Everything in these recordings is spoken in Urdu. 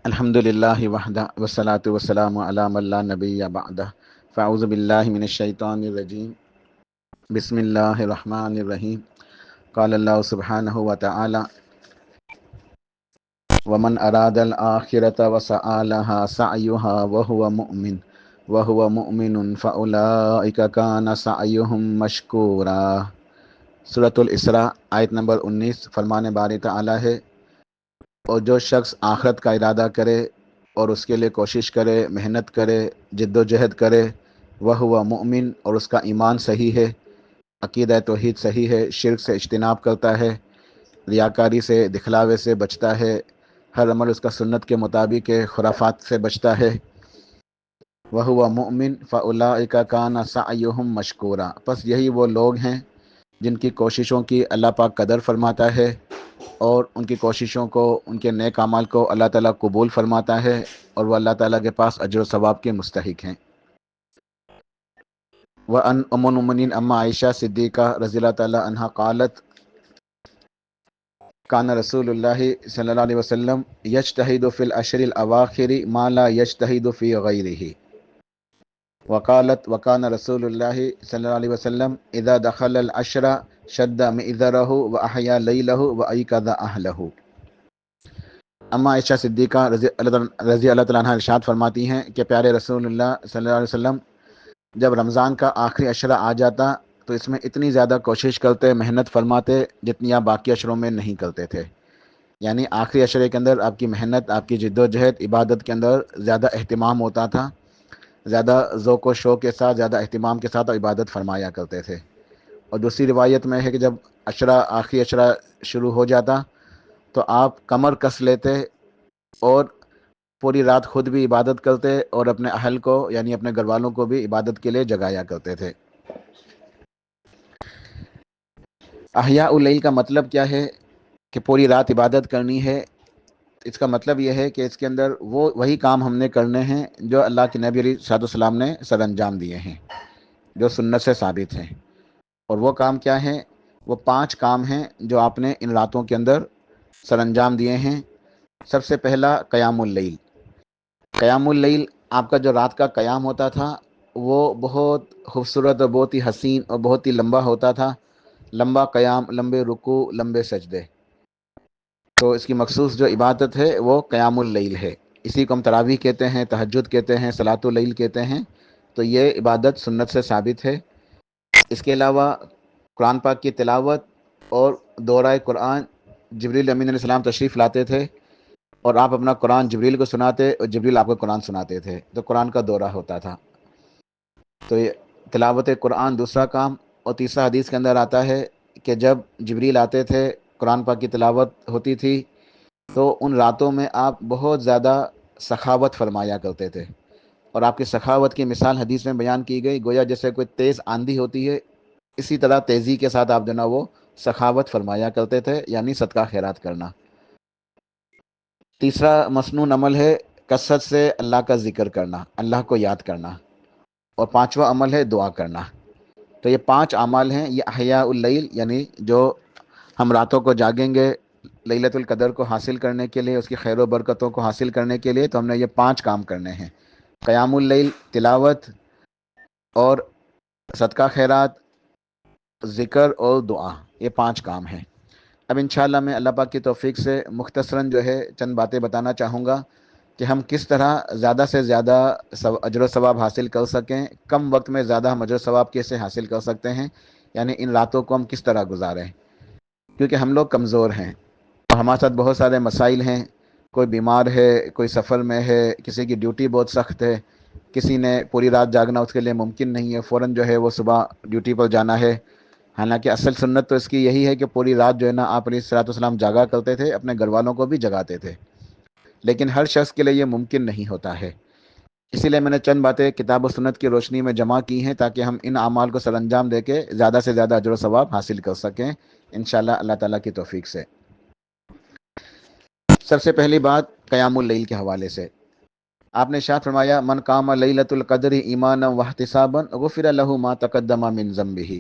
الحمد للہ وحدہ والصلاة والسلام علی من لا نبی بعدہ فاعوذ باللہ من الشیطان الرجیم بسم اللہ الرحمن الرحیم قال اللہ سبحانہ وتعالی ومن اراد الآخرة وسعى لها سعيها وهو مؤمن فأولئك كان سعيهم مشكورا۔ سورۃ الاسراء آیت نمبر 19۔ فرمان باری تعالی ہے، اور جو شخص آخرت کا ارادہ کرے اور اس کے لیے کوشش کرے، محنت کرے، جد و جہد کرے، وہ ہوا مومن، اور اس کا ایمان صحیح ہے، عقیدہ توحید صحیح ہے، شرک سے اجتناب کرتا ہے، ریاکاری سے، دکھلاوے سے بچتا ہے، ہر عمل اس کا سنت کے مطابق ہے، خرافات سے بچتا ہے۔ وہ ہوا مومن فاولئک کان سعیہم مشکورا، پس یہی وہ لوگ ہیں جن کی کوششوں کی اللہ پاک قدر فرماتا ہے، اور ان کی کوششوں کو، ان کے نیک اعمال کو اللہ تعالیٰ قبول فرماتا ہے، اور وہ اللہ تعالیٰ کے پاس اجر و ثواب کے مستحق ہیں۔ وَأَنْ أُمُّ الْمُؤْمِنِينَ أَمّا عائشہ صدیقہ رضی اللہ تعالیٰ عنہا قالت کان رسول اللہ صلی اللہ علیہ وسلم یجتہد فی العشر الاواخر ما لا یجتہد فی غیرہ، وقالت وکان رسول اللہ صلی اللہ علیہ وسلم اذا دخل العشر شد مئذرہ واحیا لیلہ وایقظ اہلہ۔ اما عائشہ صدیقہ رضی اللہ تعالیٰ عنہ ارشاد فرماتی ہیں کہ پیارے رسول اللہ صلی اللہ علیہ وسلم جب رمضان کا آخری عشرہ آ جاتا تو اس میں اتنی زیادہ کوشش کرتے، محنت فرماتے جتنی آپ باقی عشروں میں نہیں کرتے تھے۔ یعنی آخری عشرے کے اندر آپ کی محنت، آپ کی جد و جہد، عبادت کے اندر زیادہ اہتمام ہوتا تھا، زیادہ ذوق و شوق کے ساتھ، زیادہ اہتمام کے ساتھ عبادت فرمایا کرتے تھے۔ اور دوسری روایت میں ہے کہ جب آخری عشرہ شروع ہو جاتا تو آپ کمر کس لیتے اور پوری رات خود بھی عبادت کرتے، اور اپنے اہل کو یعنی اپنے گھر والوں کو بھی عبادت کے لیے جگایا کرتے تھے۔ احیاء اللیل کا مطلب کیا ہے کہ پوری رات عبادت کرنی ہے؟ اس کا مطلب یہ ہے کہ اس کے اندر وہی کام ہم نے کرنے ہیں جو اللہ کے نبی علیہ الصلوۃ والسلام نے سر انجام دیے ہیں، جو سنت سے ثابت ہیں۔ اور وہ کام کیا ہیں؟ وہ 5 کام ہیں جو آپ نے ان راتوں کے اندر سر انجام دیے ہیں۔ سب سے پہلا قیام اللیل۔ قیام اللیل آپ کا جو رات کا قیام ہوتا تھا وہ بہت خوبصورت اور بہت ہی حسین اور بہت ہی لمبا ہوتا تھا، لمبا قیام، لمبے رکوع، لمبے سجدے۔ تو اس کی مخصوص جو عبادت ہے وہ قیام اللیل ہے۔ اسی کو ہم تراویح کہتے ہیں، تہجد کہتے ہیں، صلاۃ اللیل کہتے ہیں۔ تو یہ عبادت سنت سے ثابت ہے۔ اس کے علاوہ قرآن پاک کی تلاوت اور دورہ قرآن، جبریل امین علیہ السلام تشریف لاتے تھے اور آپ اپنا قرآن جبریل کو سناتے اور جبریل آپ کو قرآن سناتے تھے، تو قرآن کا دورہ ہوتا تھا۔ تو یہ تلاوت قرآن دوسرا کام۔ اور تیسرا حدیث کے اندر آتا ہے کہ جب جبریل آتے تھے، قرآن پاک کی تلاوت ہوتی تھی، تو ان راتوں میں آپ بہت زیادہ سخاوت فرمایا کرتے تھے، اور آپ کی سخاوت کی مثال حدیث میں بیان کی گئی، گویا جیسے کوئی تیز آندھی ہوتی ہے، اسی طرح تیزی کے ساتھ آپ جو نا وہ سخاوت فرمایا کرتے تھے، یعنی صدقہ خیرات کرنا۔ تیسرا مسنون عمل ہے کثرت سے اللہ کا ذکر کرنا، اللہ کو یاد کرنا۔ اور 5واں عمل ہے دعا کرنا۔ تو یہ 5 اعمال ہیں، یہ احیاء اللیل، یعنی جو ہم راتوں کو جاگیں گے لیلۃ القدر کو حاصل کرنے کے لیے، اس کی خیر و برکتوں کو حاصل کرنے کے لیے، تو ہم نے یہ 5 کام کرنے ہیں: قیام اللیل، تلاوت اور صدقہ خیرات، ذکر اور دعا، یہ 5 کام ہیں۔ اب انشاءاللہ میں اللہ پاک کی توفیق سے مختصراً جو ہے چند باتیں بتانا چاہوں گا کہ ہم کس طرح زیادہ سے زیادہ اجر و ثواب حاصل کر سکیں، کم وقت میں زیادہ ہم اجر و ثواب کیسے حاصل کر سکتے ہیں، یعنی ان راتوں کو ہم کس طرح گزاریں، کیونکہ ہم لوگ کمزور ہیں اور ہمارے ساتھ بہت سارے مسائل ہیں۔ کوئی بیمار ہے، کوئی سفر میں ہے، کسی کی ڈیوٹی بہت سخت ہے، کسی نے پوری رات جاگنا اس کے لیے ممکن نہیں ہے، فوراً جو ہے وہ صبح ڈیوٹی پر جانا ہے۔ حالانکہ اصل سنت تو اس کی یہی ہے کہ پوری رات جو ہے نا آپ علیہ الصلوۃ والسلام جاگا کرتے تھے، اپنے گھر والوں کو بھی جگاتے تھے، لیکن ہر شخص کے لیے یہ ممکن نہیں ہوتا ہے۔ اسی لیے میں نے چند باتیں کتاب و سنت کی روشنی میں جمع کی ہیں تاکہ ہم ان اعمال کو سر انجام دے کے زیادہ سے زیادہ اجر و ثواب حاصل کر سکیں انشاءاللہ اللہ تعالیٰ کی توفیق سے۔ سب سے پہلی بات قیام اللیل کے حوالے سے، آپ نے ارشاد فرمایا من قام لیلۃ القدر ایمانا واحتسابا غفر له ما تقدم من ذنبہ،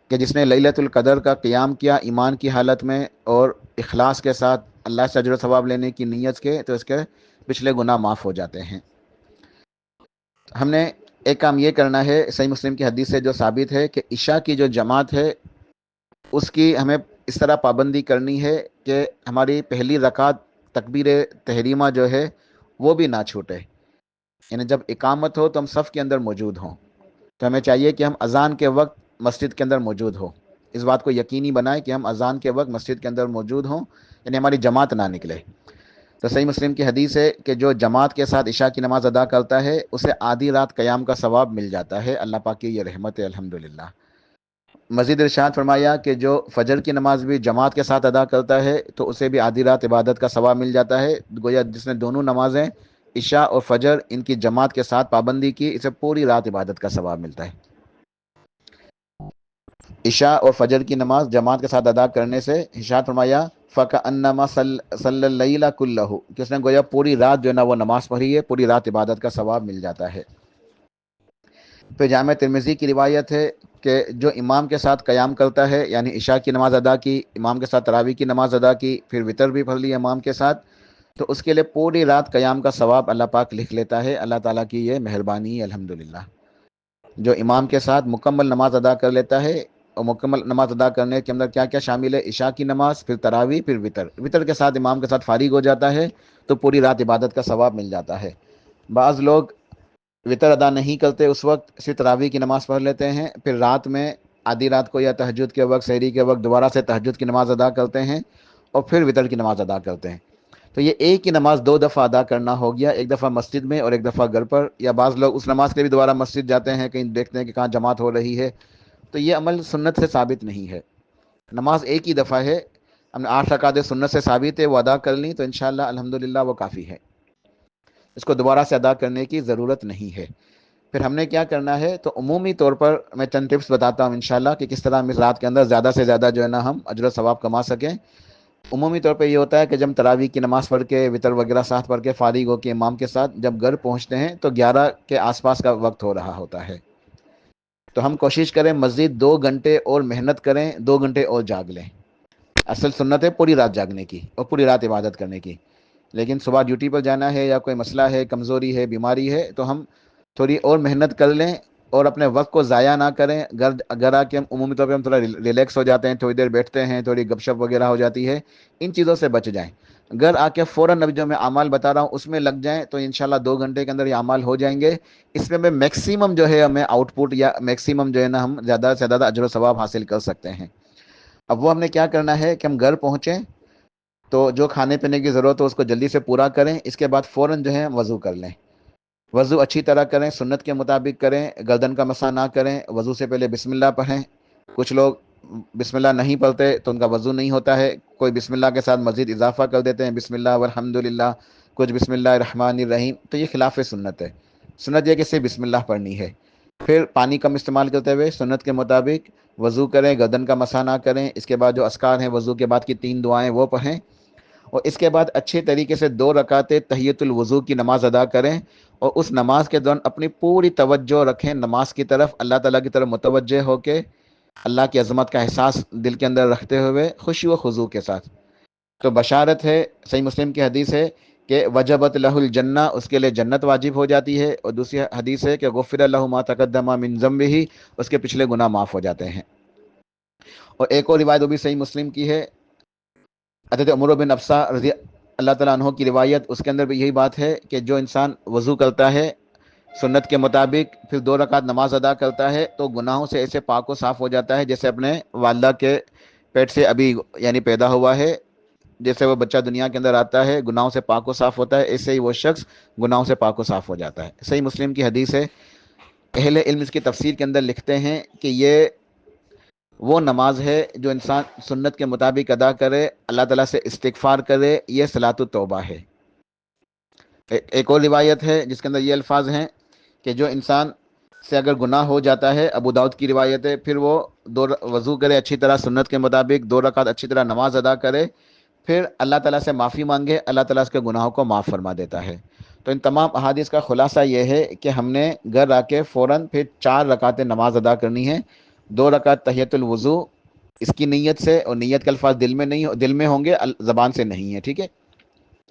کہ جس نے لیلۃ القدر کا قیام کیا ایمان کی حالت میں اور اخلاص کے ساتھ، اللہ سے اجر و ثواب لینے کی نیت کے تو اس کے پچھلے گناہ معاف ہو جاتے ہیں۔ ہم نے ایک کام یہ کرنا ہے، صحیح مسلم کی حدیث سے جو ثابت ہے کہ عشاء کی جو جماعت ہے اس کی ہمیں اس طرح پابندی کرنی ہے کہ ہماری پہلی رکعت تکبیر تحریمہ جو ہے وہ بھی نہ چھوٹے، یعنی جب اقامت ہو تو ہم صف کے اندر موجود ہوں، تو ہمیں چاہیے کہ ہم اذان کے وقت مسجد کے اندر موجود ہوں، اس بات کو یقینی بنائیں کہ ہم اذان کے وقت مسجد کے اندر موجود ہوں، یعنی ہماری جماعت نہ نکلے۔ تو صحیح مسلم کی حدیث ہے کہ جو جماعت کے ساتھ عشاء کی نماز ادا کرتا ہے اسے آدھی رات قیام کا ثواب مل جاتا ہے، اللہ پاک کی یہ رحمت ہے الحمدللہ۔ مزید ارشاد فرمایا کہ جو فجر کی نماز بھی جماعت کے ساتھ ادا کرتا ہے تو اسے بھی آدھی رات عبادت کا ثواب مل جاتا ہے، گویا جس نے دونوں نمازیں عشاء اور فجر ان کی جماعت کے ساتھ پابندی کی، اسے پوری رات عبادت کا ثواب ملتا ہے۔ عشاء اور فجر کی نماز جماعت کے ساتھ ادا کرنے سے ارشاد فرمایا فَكَأَنَّمَا صَلَّى اللَّيْلَ كُلَّهُ، کہ اس نے گویا پوری رات جو ہے نا وہ نماز پڑھی ہے، پوری رات عبادت کا ثواب مل جاتا ہے۔ پھر جامع ترمذی کی روایت ہے کہ جو امام کے ساتھ قیام کرتا ہے، یعنی عشاء کی نماز ادا کی، امام کے ساتھ تراویح کی نماز ادا کی، پھر وتر بھی پڑھ لی امام کے ساتھ، تو اس کے لیے پوری رات قیام کا ثواب اللہ پاک لکھ لیتا ہے۔ اللہ تعالیٰ کی یہ مہربانی ہے الحمدللہ۔ جو امام کے ساتھ مکمل نماز ادا کر لیتا ہے، اور مکمل نماز ادا کرنے کے اندر کیا کیا شامل ہے؟ عشاء کی نماز، پھر تراویح، پھر وتر کے ساتھ امام کے ساتھ فارغ ہو جاتا ہے تو پوری رات عبادت کا ثواب مل جاتا ہے۔ بعض لوگ وتر ادا نہیں کرتے، اس وقت صرف تراویح کی نماز پڑھ لیتے ہیں، پھر رات میں آدھی رات کو یا تہجد کے وقت، سحری کے وقت دوبارہ سے تہجد کی نماز ادا کرتے ہیں اور پھر وتر کی نماز ادا کرتے ہیں۔ تو یہ ایک ہی نماز دو دفعہ ادا کرنا ہو گیا، ایک دفعہ مسجد میں اور ایک دفعہ گھر پر، یا بعض لوگ اس نماز کے بھی دوبارہ مسجد جاتے ہیں، کہیں دیکھتے ہیں کہ کہاں جماعت ہو رہی ہے، تو یہ عمل سنت سے ثابت نہیں ہے۔ نماز ایک ہی دفعہ ہے، ہم نے 8 رکعتیں سنت سے ثابت ہے، وہ ادا کر لیں تو انشاءاللہ الحمدللہ وہ کافی ہے، اس کو دوبارہ سے ادا کرنے کی ضرورت نہیں ہے۔ پھر ہم نے کیا کرنا ہے، تو عمومی طور پر میں چند ٹپس بتاتا ہوں انشاءاللہ کہ کس طرح ہم اس رات کے اندر زیادہ سے زیادہ جو ہے نا ہم اجر و ثواب کما سکیں۔ عمومی طور پہ یہ ہوتا ہے کہ جب تراویح کی نماز پڑھ کے وتر وغیرہ ساتھ پڑھ کے فارغ ہو کے امام کے ساتھ جب گھر پہنچتے ہیں تو 11 کے آس پاس کا وقت ہو رہا ہوتا ہے، تو ہم کوشش کریں مزید 2 گھنٹے اور محنت کریں، 2 گھنٹے اور جاگ لیں۔ اصل سنت ہے پوری رات جاگنے کی اور پوری رات عبادت کرنے کی، لیکن صبح ڈیوٹی پر جانا ہے یا کوئی مسئلہ ہے، کمزوری ہے، بیماری ہے، تو ہم تھوڑی اور محنت کر لیں اور اپنے وقت کو ضائع نہ کریں۔ گھر آ کے ہم عمومی طور پہ ہم تھوڑا ریلیکس ہو جاتے ہیں، تھوڑی دیر بیٹھتے ہیں، تھوڑی گپ شپ وغیرہ ہو جاتی ہے، ان چیزوں سے بچ جائیں۔ گھر آ کے فوراً اب جو میں اعمال بتا رہا ہوں اس میں لگ جائیں تو انشاءاللہ 2 گھنٹے کے اندر یہ اعمال ہو جائیں گے۔ اس میں میکسیمم جو ہے ہمیں آؤٹ پٹ یا میکسیمم جو ہے نا ہم زیادہ سے زیادہ اجر و ثواب حاصل کر سکتے ہیں۔ اب وہ ہم نے کیا کرنا ہے کہ ہم گھر پہنچیں تو جو کھانے پینے کی ضرورت ہو اس کو جلدی سے پورا کریں، اس کے بعد فوراً جو ہے وضو کر لیں۔ وضو اچھی طرح کریں، سنت کے مطابق کریں، گردن کا مسح نہ کریں، وضو سے پہلے بسم اللہ پڑھیں۔ کچھ لوگ بسم اللہ نہیں پڑھتے تو ان کا وضو نہیں ہوتا ہے، کوئی بسم اللہ کے ساتھ مزید اضافہ کر دیتے ہیں، بسم اللہ والحمدللہ، کچھ بسم اللہ الرحمن الرحیم، تو یہ خلاف سنت ہے۔ سنت یہ کہ صرف بسم اللہ پڑھنی ہے۔ پھر پانی کم استعمال کرتے ہوئے سنت کے مطابق وضو کریں، گردن کا مسح نہ کریں، اس کے بعد جو اذکار ہیں وضو کے بعد کی 3 دعائیں وہ پڑھیں، اور اس کے بعد اچھے طریقے سے 2 رکعتیں تحیۃ الوضو کی نماز ادا کریں، اور اس نماز کے دوران اپنی پوری توجہ رکھیں نماز کی طرف، اللہ تعالیٰ کی طرف متوجہ ہو کے اللہ کی عظمت کا احساس دل کے اندر رکھتے ہوئے خشوع و خضوع کے ساتھ۔ تو بشارت ہے، صحیح مسلم کی حدیث ہے کہ وجبت لہ الجنہ، اس کے لیے جنت واجب ہو جاتی ہے، اور دوسری حدیث ہے کہ غفر لہ ما تقدم من ذنبہ، اس کے پچھلے گناہ معاف ہو جاتے ہیں۔ اور ایک اور روایت وہ بھی صحیح مسلم کی ہے، حضرت عمر بن افسہ رضی اللہ تعالیٰ عنہ کی روایت، اس کے اندر بھی یہی بات ہے کہ جو انسان وضو کرتا ہے سنت کے مطابق، پھر 2 رکعت نماز ادا کرتا ہے تو گناہوں سے ایسے پاک و صاف ہو جاتا ہے جیسے اپنے والدہ کے پیٹ سے ابھی یعنی پیدا ہوا ہے، جیسے وہ بچہ دنیا کے اندر آتا ہے گناہوں سے پاک و صاف ہوتا ہے، ایسے ہی وہ شخص گناہوں سے پاک و صاف ہو جاتا ہے۔ صحیح مسلم کی حدیث ہے، اہل علم اس کی تفسیر کے اندر لکھتے ہیں کہ یہ وہ نماز ہے جو انسان سنت کے مطابق ادا کرے، اللہ تعالیٰ سے استغفار کرے، یہ صلاۃ التوبہ ہے۔ ایک اور روایت ہے جس کے اندر یہ الفاظ ہیں کہ جو انسان سے اگر گناہ ہو جاتا ہے، ابو داؤد کی روایت ہے، پھر وہ وضو کرے اچھی طرح سنت کے مطابق، 2 رکعت اچھی طرح نماز ادا کرے، پھر اللہ تعالیٰ سے معافی مانگے، اللہ تعالیٰ اس کے گناہوں کو معاف فرما دیتا ہے۔ تو ان تمام احادیث کا خلاصہ یہ ہے کہ ہم نے گھر آ کے فوراً پھر 4 رکعتیں نماز ادا کرنی ہے، 2 رکعت تحیۃ الوضو اس کی نیت سے، اور نیت کے الفاظ دل میں نہیں، دل میں ہوں گے، زبان سے نہیں ہے، ٹھیک ہے؟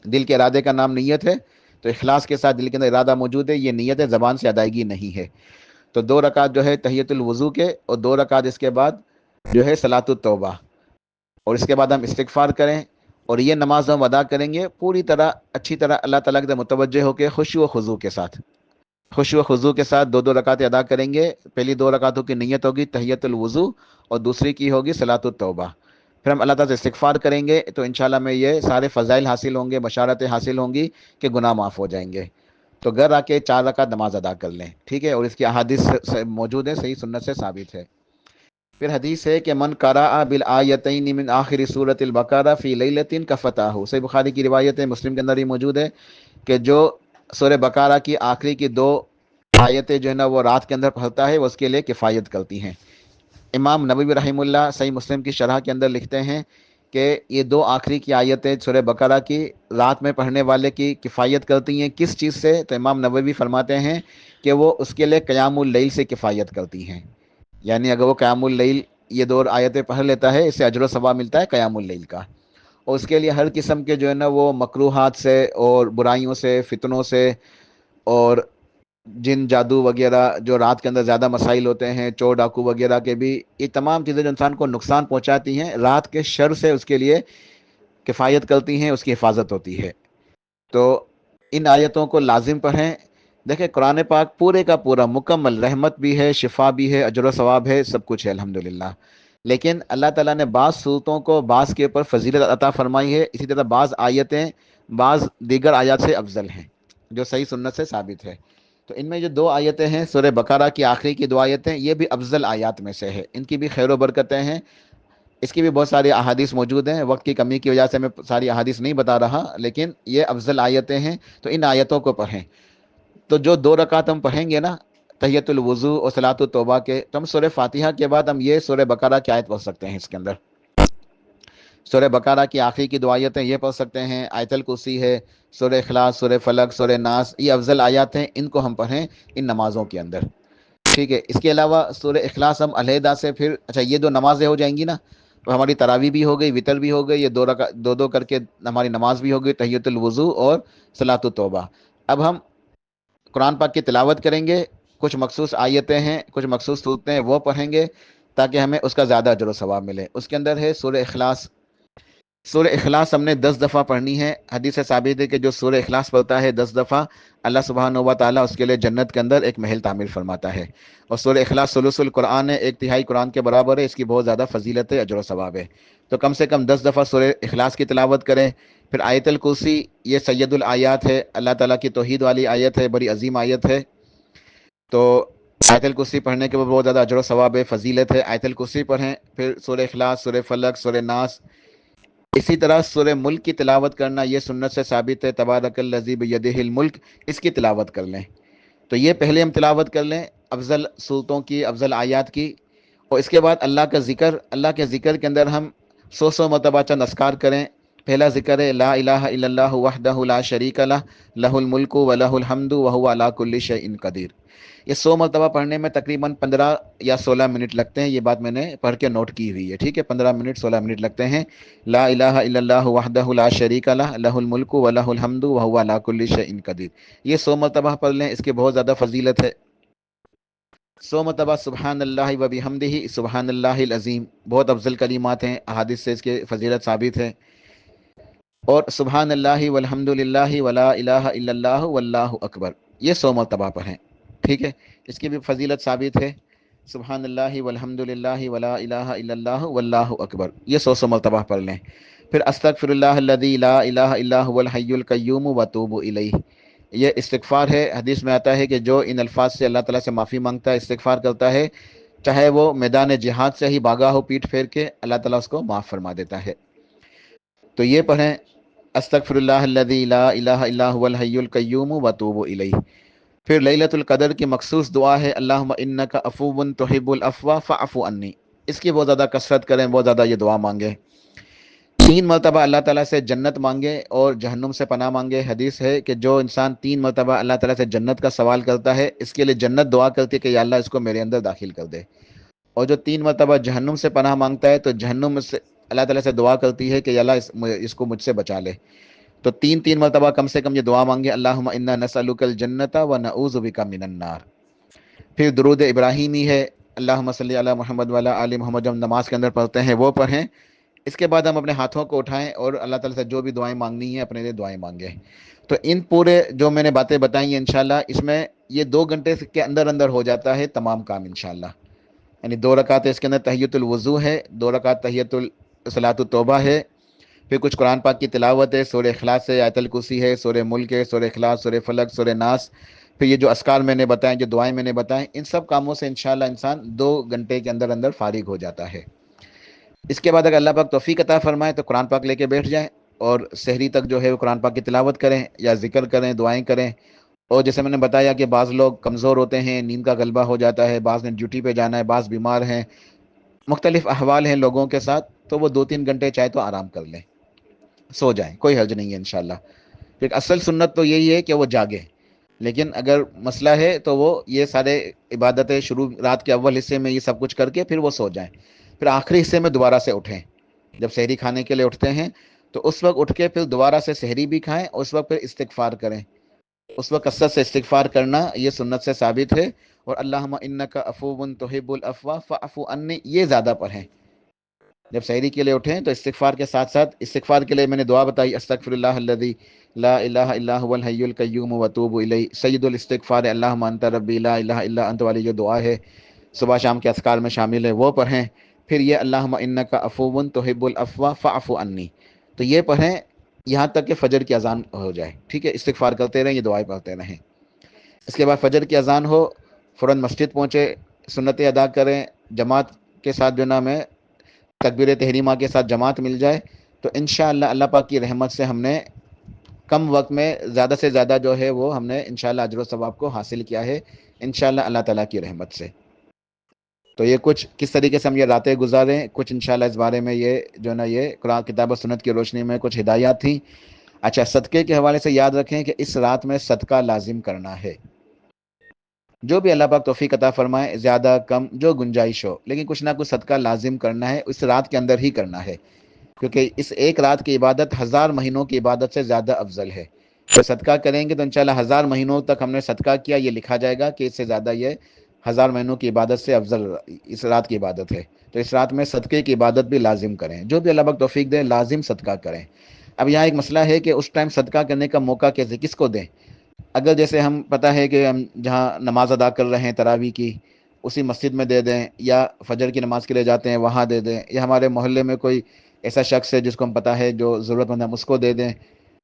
دل کے ارادے کا نام نیت ہے، تو اخلاص کے ساتھ دل کے اندر ارادہ موجود ہے، یہ نیت ہے، زبان سے ادائیگی نہیں ہے۔ تو 2 رکعت جو ہے تحیت الوضو کے، اور 2 رکعت اس کے بعد جو ہے صلاۃ التوبہ، اور اس کے بعد ہم استغفار کریں، اور یہ نماز ہم ادا کریں گے پوری طرح اچھی طرح اللہ تعالیٰ کی طرف متوجہ ہو کے، خشوع و خضوع کے ساتھ، خشوع و خضوع کے ساتھ 2 رکعتیں ادا کریں گے۔ پہلی 2 رکعتوں کی نیت ہوگی تحیت الوضو، اور دوسری کی ہوگی صلاۃ التوبہ۔ پھر ہم اللہ تعالیٰ سے استغفار کریں گے، تو انشاءاللہ میں یہ سارے فضائل حاصل ہوں گے، بشارتیں حاصل ہوں گی کہ گناہ معاف ہو جائیں گے۔ تو گھر آ کے 4 رکعت نماز ادا کر لیں، ٹھیک ہے؟ اور اس کی احادیث موجود ہیں، صحیح سنت سے ثابت ہے۔ پھر حدیث ہے کہ من قرأ بالآیتین من آخر سورۃ البقرہ فی لیلۃ کفتاہ، صحیح بخاری کی روایت ہے، مسلم کے اندر ہی موجود ہے کہ جو سورہ بقرہ کی آخری کی 2 آیتیں جو ہے نا وہ رات کے اندر پڑھتا ہے، وہ اس کے لیے کفایت کرتی ہیں۔ امام نووی رحمہ اللہ صحیح مسلم کی شرح کے اندر لکھتے ہیں کہ یہ 2 آخری کی آیتیں سورہ بقرہ کی رات میں پڑھنے والے کی کفایت کرتی ہیں، کس چیز سے؟ تو امام نووی فرماتے ہیں کہ وہ اس کے لیے قیام اللیل سے کفایت کرتی ہیں، یعنی اگر وہ قیام اللیل یہ 2 آیتیں پڑھ لیتا ہے، اس سے اجر و ثواب ملتا ہے قیام اللیل کا، اور اس کے لیے ہر قسم کے جو ہے نا وہ مکروہات سے اور برائیوں سے، فتنوں سے، اور جن جادو وغیرہ جو رات کے اندر زیادہ مسائل ہوتے ہیں، چور ڈاکو وغیرہ کے بھی، یہ تمام چیزیں جو انسان کو نقصان پہنچاتی ہیں، رات کے شر سے اس کے لیے کفایت کرتی ہیں، اس کی حفاظت ہوتی ہے۔ تو ان آیتوں کو لازم پڑھیں۔ دیکھیں قرآن پاک پورے کا پورا مکمل رحمت بھی ہے، شفا بھی ہے، اجر و ثواب ہے، سب کچھ ہے الحمدللہ، لیکن اللہ تعالیٰ نے بعض صورتوں کو بعض کے اوپر فضیلت عطا فرمائی ہے، اسی طرح بعض آیتیں بعض دیگر آیات سے افضل ہیں، جو صحیح سنت سے ثابت ہے۔ تو ان میں جو 2 آیتیں ہیں سورہ بقرہ کی آخری کی 2 آیتیں، یہ بھی افضل آیات میں سے ہے، ان کی بھی خیر و برکتیں ہیں، اس کی بھی بہت ساری احادیث موجود ہیں، وقت کی کمی کی وجہ سے میں ساری احادیث نہیں بتا رہا، لیکن یہ افضل آیتیں ہیں، تو ان آیتوں کو پڑھیں۔ تو جو 2 رکعت ہم پڑھیں گے نا تحیت الوضو اور صلاۃ التوبہ کے، تو ہم سورہ فاتحہ کے بعد ہم یہ سورہ بقرہ کی آیت پڑھ سکتے ہیں، اس کے اندر سورہ بقرہ کی آخری کی 2 آیتیں یہ پڑھ سکتے ہیں، آیت الکرسی ہے، سورہ اخلاص، سورہ فلق، سورہ ناس، یہ افضل آیات ہیں، ان کو ہم پڑھیں ان نمازوں کے اندر، ٹھیک ہے؟ اس کے علاوہ سورہ اخلاص ہم علیحدہ سے پھر، اچھا یہ 2 نمازیں ہو جائیں گی نا، تو ہماری تراویح بھی ہو گئی، وطر بھی ہو گئی، یہ 2 کر کے ہماری نماز بھی ہو گئی، تحیت الوضو اور صلاۃ التوبہ۔ اب ہم قرآن پاک کی تلاوت کریں گے، کچھ مخصوص آیتیں ہیں، کچھ مخصوص صورتیں ہیں، وہ پڑھیں گے تاکہ ہمیں اس کا زیادہ اجر و ثواب ملے۔ اس کے اندر ہے سورہ اخلاص۔ سورہ اخلاص ہم نے 10 دفعہ پڑھنی ہے، حدیث سے ثابت ہے کہ جو سورہ اخلاص پڑھتا ہے 10 دفعہ، اللہ سبحانہ و تعالیٰ اس کے لیے جنت کے اندر ایک محل تعمیر فرماتا ہے، اور سورہ اخلاص ثلث القرآن ہے، 1/3 قرآن کے برابر ہے، اس کی بہت زیادہ فضیلت ہے، اجر و ثواب ہے۔ تو کم سے کم 10 دفعہ سورہ اخلاص کی تلاوت کریں۔ پھر آیت الکرسی، یہ سید الآیات ہے، اللہ تعالیٰ کی توحید والی آیت ہے، بڑی عظیم آیت ہے، تو آیت الکرسی پڑھنے کے بعد بہت زیادہ اجر و ثواب ہے، فضیلت ہے، آیت الکرسی پڑھیں۔ پھر سورہ اخلاص، سورہ فلق، سورہ ناس، اسی طرح سورہ ملک کی تلاوت کرنا، یہ سنت سے ثابت ہے، تبارک الذی بیدہ الملک، اس کی تلاوت کر لیں۔ تو یہ پہلے ہم تلاوت کر لیں افضل صورتوں کی، افضل آیات کی، اور اس کے بعد اللہ کا ذکر، اللہ کے ذکر کے اندر ہم 100 مرتبہ چند اذکار کریں۔ پہلا ذکر ہے لا الہ الا اللہ وحدہ لا شریک لہ، لہ الملک و لہ الحمد وہو علی کل شیء قدیر۔ یہ 100 مرتبہ پڑھنے میں تقریباً 15 یا 16 منٹ لگتے ہیں، یہ بات میں نے پڑھ کے نوٹ کی ہوئی ہے، ٹھیک ہے؟ 15 منٹ 16 منٹ لگتے ہیں۔ لا الہ الا اللہ وحدہ لا شریک لہ، لہ الملک و لہ الحمد وہو علی کل شیء قدیر، یہ 100 مرتبہ پڑھ لیں، اس کی بہت زیادہ فضیلت ہے۔ 100 مرتبہ سبحان اللہ و بحمدہ، سبحان اللہ العظیم، بہت افضل کلمات ہیں، احادیث سے اس کی فضیلت ثابت ہے۔ اور سبحان اللہ والحمد للہ ولا الہ الا اللہ واللہ اکبر، یہ 100 مرتبہ پڑھیں، ٹھیک ہے؟ اس کی بھی فضیلت ثابت ہے، سبحان اللہ والحمد للہ ولا الہ الا اللہ واللہ اکبر، یہ 100 مرتبہ پڑھ لیں۔ پھر استغفر اللہ الذی لا الہ الا هو الحی القیوم واتوب الیہ، یہ استغفار ہے، حدیث میں آتا ہے کہ جو ان الفاظ سے اللہ تعالیٰ سے معافی مانگتا ہے، استغفار کرتا ہے، چاہے وہ میدان جہاد سے ہی بھاگا ہو پیٹ پھیر کے، اللہ تعالیٰ اس کو معاف فرما دیتا ہے۔ تو یہ پڑھیں استغفر اللہ الذی لا الہ الا هو الحی القیوم واتوب الیہ۔ پھر لیلۃ القدر کی مخصوص دعا ہے اللہم انک عفو تحب العفو فاعف عنی، اس کی بہت زیادہ کثرت کریں، بہت زیادہ یہ دعا مانگیں۔ 3 مرتبہ اللہ تعالیٰ سے جنت مانگے اور جہنم سے پناہ مانگے، حدیث ہے کہ جو انسان 3 مرتبہ اللہ تعالیٰ سے جنت کا سوال کرتا ہے، اس کے لیے جنت دعا کرتی ہے کہ یا اللہ اس کو میرے اندر داخل کر دے۔ اور جو 3 مرتبہ جہنم سے پناہ مانگتا ہے تو جہنم سے اللہ تعالیٰ سے دعا کرتی ہے کہ اللہ اس کو مجھ سے بچا لے. تو 3 مرتبہ کم سے کم یہ دعا مانگے، اللہم انا نسألک الجنت و نعوذ بک من النار. پھر درود ابراہیمی ہے، اللہم صلی علی محمد وعلی آل محمد، جو ہم نماز کے اندر پڑھتے ہیں وہ پڑھیں. اس کے بعد ہم اپنے ہاتھوں کو اٹھائیں اور اللہ تعالیٰ سے جو بھی دعائیں مانگنی ہیں اپنے لیے دعائیں مانگیں. تو ان پورے جو میں نے باتیں بتائی ہیں انشاءاللہ اس میں یہ 2 گھنٹے کے اندر اندر ہو جاتا ہے تمام کام انشاءاللہ. یعنی 2 رکعت اس کے اندر تحیۃ الوضو ہے، 2 رکعت تحیۃ صلاۃ التوبہ ہے، پھر کچھ قرآن پاک کی تلاوت ہے، سورہ اخلاص ہے، آیت الکرسی ہے، سورہ ملک ہے، سورہ اخلاص، سورہ فلق، سورہ ناس. پھر یہ جو اذکار میں نے بتائیں، جو دعائیں میں نے بتائیں، ان سب کاموں سے انشاءاللہ انسان 2 گھنٹے کے اندر اندر فارغ ہو جاتا ہے. اس کے بعد اگر اللہ پاک توفیق عطا فرمائے تو قرآن پاک لے کے بیٹھ جائیں اور سحری تک جو ہے وہ قرآن پاک کی تلاوت کریں یا ذکر کریں، دعائیں کریں. اور جیسے میں نے بتایا کہ بعض لوگ کمزور ہوتے ہیں، نیند کا غلبہ ہو جاتا ہے، بعض نے ڈیوٹی پہ جانا ہے، بعض بیمار ہیں، مختلف احوال ہیں لوگوں کے ساتھ، تو وہ 2-3 گھنٹے چاہے تو آرام کر لیں، سو جائیں، کوئی حرج نہیں ہے انشاءاللہ. ایک اصل سنت تو یہی ہے کہ وہ جاگے، لیکن اگر مسئلہ ہے تو وہ یہ سارے عبادتیں شروع رات کے اول حصے میں یہ سب کچھ کر کے پھر وہ سو جائیں. پھر آخری حصے میں دوبارہ سے اٹھیں، جب سحری کھانے کے لیے اٹھتے ہیں تو اس وقت اٹھ کے پھر دوبارہ سے سحری بھی کھائیں اور اس وقت پھر استغفار کریں. اس وقت کثرت سے استغفار کرنا یہ سنت سے ثابت ہے. اور اللہم انک عفو تحب العفو فاعف عنی یہ زیادہ پڑھیں. جب سحری کے لیے اٹھیں تو استغفار کے ساتھ ساتھ، استغفار کے لیے میں نے دعا بتائی، استغفر اللہ الذی لا الہ الا هو الحی القیوم واتوب الیہ، سید الاستغفار اللہم انت ربی لا الہ الا انت والی جو دعا ہے صبح شام کے اذکار میں شامل ہے وہ پڑھیں. پھر یہ اللہم انک عفو تحب العفو فاعف عنی، تو یہ پڑھیں یہاں تک کہ فجر کی اذان ہو جائے. ٹھیک ہے، استغفار کرتے رہیں، یہ دعائیں پڑھتے رہیں. اس کے بعد فجر کی اذان ہو، فوراً مسجد پہنچے، سنتیں ادا کریں، جماعت کے ساتھ جو نام ہے تکبیر تحریمہ کے ساتھ جماعت مل جائے تو انشاءاللہ اللہ پاک کی رحمت سے ہم نے کم وقت میں زیادہ سے زیادہ جو ہے وہ ہم نے انشاءاللہ اجر و ثواب کو حاصل کیا ہے انشاءاللہ اللہ تعالیٰ کی رحمت سے. تو یہ کچھ کس طریقے سے ہم یہ راتیں گزاریں، کچھ انشاءاللہ اس بارے میں یہ جو نا یہ قرآن کتاب و سنت کی روشنی میں کچھ ہدایات تھیں. اچھا، صدقے کے حوالے سے یاد رکھیں کہ اس رات میں صدقہ لازم کرنا ہے. جو بھی اللہ پاک توفیق عطا فرمائے، زیادہ کم جو گنجائش ہو، لیکن کچھ نہ کچھ صدقہ لازم کرنا ہے، اس رات کے اندر ہی کرنا ہے، کیونکہ اس ایک رات کی عبادت 1000 مہینوں کی عبادت سے زیادہ افضل ہے. تو صدقہ کریں گے تو انشاءاللہ 1000 مہینوں تک ہم نے صدقہ کیا، یہ لکھا جائے گا کہ اس سے زیادہ یہ 1000 مہینوں کی عبادت سے افضل اس رات کی عبادت ہے. تو اس رات میں صدقے کی عبادت بھی لازم کریں، جو بھی اللہ پاک توفیق دے لازم صدقہ کریں. اب یہاں ایک مسئلہ ہے کہ اس ٹائم صدقہ کرنے کا موقع کیسے کس کو دیں. اگر جیسے ہم پتہ ہے کہ ہم جہاں نماز ادا کر رہے ہیں تراویح کی اسی مسجد میں دے دیں، یا فجر کی نماز کے لیے جاتے ہیں وہاں دے دیں، یا ہمارے محلے میں کوئی ایسا شخص ہے جس کو ہم پتہ ہے جو ضرورت مند ہے ہم اس کو دے دیں.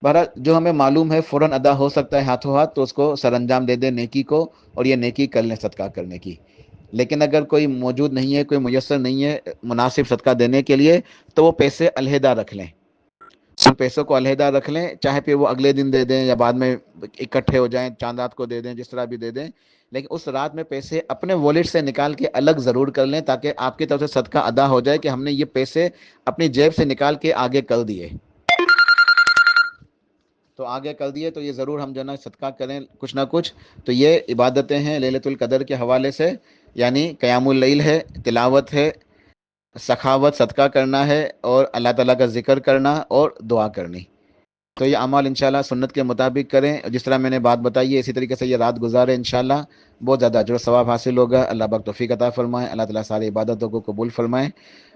بہرحال جو ہمیں معلوم ہے فوراً ادا ہو سکتا ہے ہاتھوں ہاتھ تو اس کو سر انجام دے دیں نیکی کو، اور یہ نیکی کر لیں صدقہ کرنے کی. لیکن اگر کوئی موجود نہیں ہے، کوئی میسر نہیں ہے مناسب صدقہ دینے کے لیے، تو وہ پیسے علیحدہ رکھ لیں. ان پیسوں کو علیحدہ رکھ لیں، چاہے پھر وہ اگلے دن دے دیں یا بعد میں اکٹھے ہو جائیں، چاند رات کو دے دیں، جس طرح بھی دے دیں، لیکن اس رات میں پیسے اپنے والیٹ سے نکال کے الگ ضرور کر لیں تاکہ آپ کی طرف سے صدقہ ادا ہو جائے کہ ہم نے یہ پیسے اپنی جیب سے نکال کے آگے کر دیے. تو آگے کر دیے تو یہ ضرور ہم جو نا صدقہ کریں کچھ نہ کچھ. تو یہ عبادتیں ہیں لیلۃ القدر کے حوالے سے، یعنی قیام اللیل ہے، تلاوت ہے، سخاوت صدقہ کرنا ہے، اور اللہ تعالیٰ کا ذکر کرنا اور دعا کرنی. تو یہ اعمال انشاءاللہ سنت کے مطابق کریں، جس طرح میں نے بات بتائی ہے اسی طریقے سے یہ رات گزاریں، انشاءاللہ بہت زیادہ اجر و ثواب حاصل ہوگا. اللہ پاک توفیق عطا فرمائے، اللہ تعالیٰ ساری عبادتوں کو قبول فرمائے،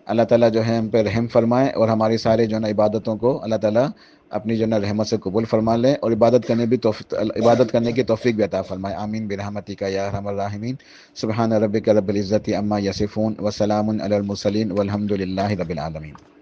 اللہ تعالیٰ جو ہے ہم پہ رحم فرمائے، اور ہماری سارے جو ہے نا عبادتوں کو اللہ تعالیٰ اپنی جو ہے نا رحمت سے قبول فرما لیں، اور عبادت کرنے کی توفیق بھی عطا فرمائے. آمین برحمتک یا ارحم الراحمین. سبحان ربک رب العزت عما یصفون وسلام علی المرسلین والحمد للہ رب العالمین.